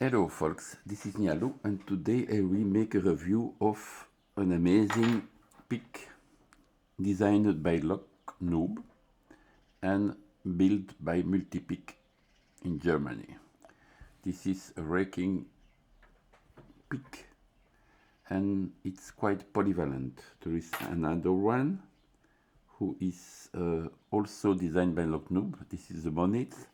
Hello folks, this is Nialo and today I will make a review of an amazing pick designed by Lock Noob and built by Multipick in Germany. This is a raking pick and it's quite polyvalent. There is another one who is also designed by Lock Noob. This is the Monith,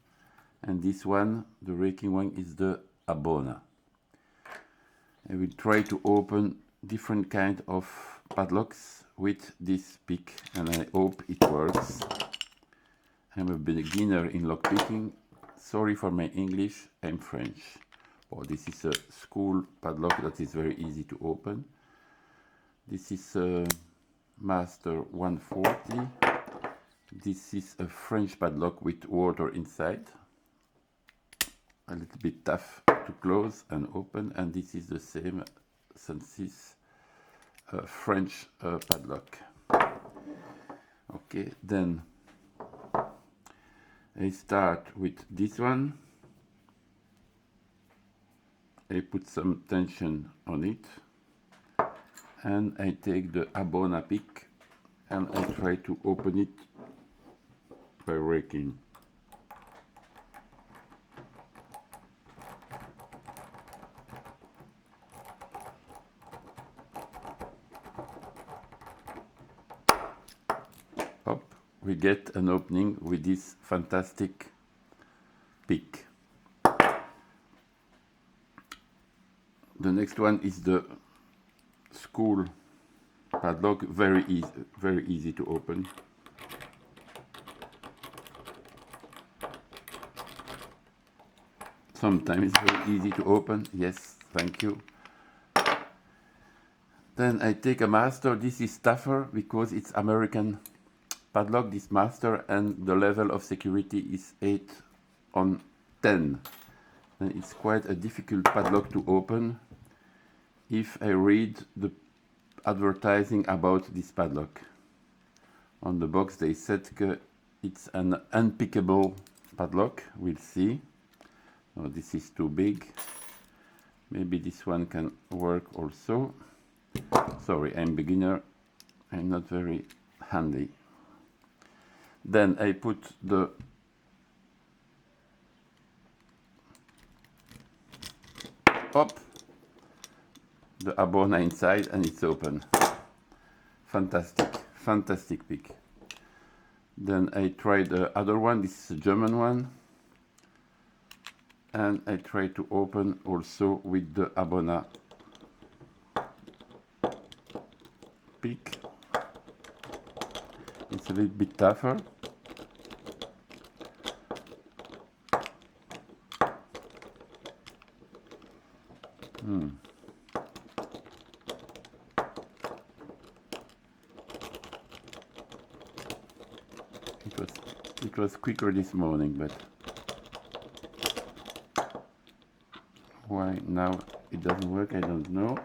and this one, the raking one, is the Abona. I will try to open different kind of padlocks with this pick and I hope it works. I'm a beginner in lockpicking. Sorry for my English, I'm French. Oh, this is a school padlock that is very easy to open. This is a Master 140. This is a French padlock with water inside. A little bit tough to close and open, and this is the same Sensis French padlock. Okay, then I start with this one. I put some tension on it and I take the Abona pick and I try to open it by raking. Up, we get an opening with this fantastic pick. The next one is the school padlock, very easy to open. Sometimes very easy to open, yes, thank you. Then I take a master. This is tougher because it's American padlock, this master, and the level of security is 8 on 10. And it's quite a difficult padlock to open if I read the advertising about this padlock. On the box they said it's an unpickable padlock. We'll see. Oh, this is too big. Maybe this one can work also. Sorry, I'm beginner. I'm not very handy. Then I put the Abona inside and it's open. Fantastic pick. Then I try the other one. This is a German one. And I try to open also with the Abona pick. It's a little bit tougher. It was quicker this morning, but why now it doesn't work, I don't know.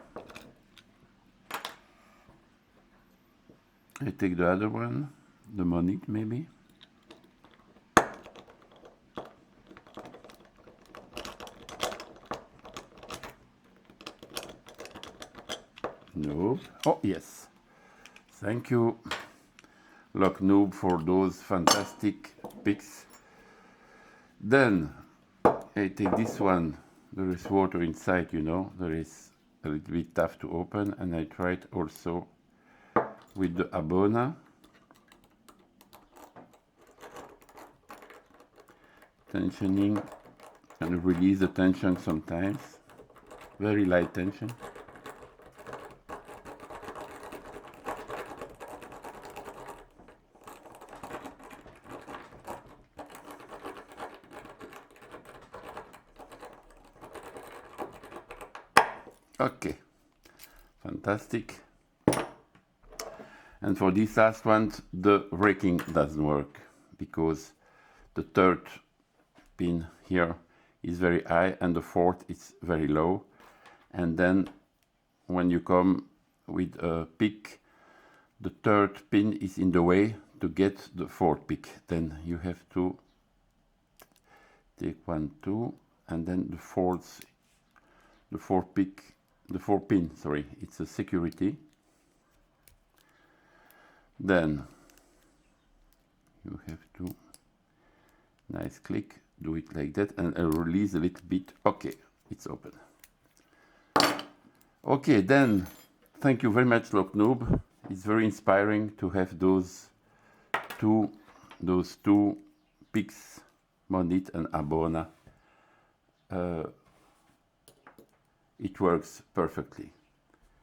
I take the other one, the Monith maybe. Nope. Oh yes, thank you Lock Noob for those fantastic picks. Then I take this one. There is water inside, you know, there is a little bit tough to open, and I tried also with the Abona. Tensioning and release the tension sometimes, very light tension. Okay, fantastic. And for this last one, the raking doesn't work because the third pin here is very high and the fourth is very low. And then when you come with a pick, the third pin is in the way to get the fourth pick. Then you have to take 1, 2, and then the fourth the 4 pin, sorry, it's a security. Then you have to nice click, do it like that, and release a little bit. Okay, it's open. Okay, then thank you very much, Lock Noob. It's very inspiring to have those two picks, Monith and Abona. It works perfectly.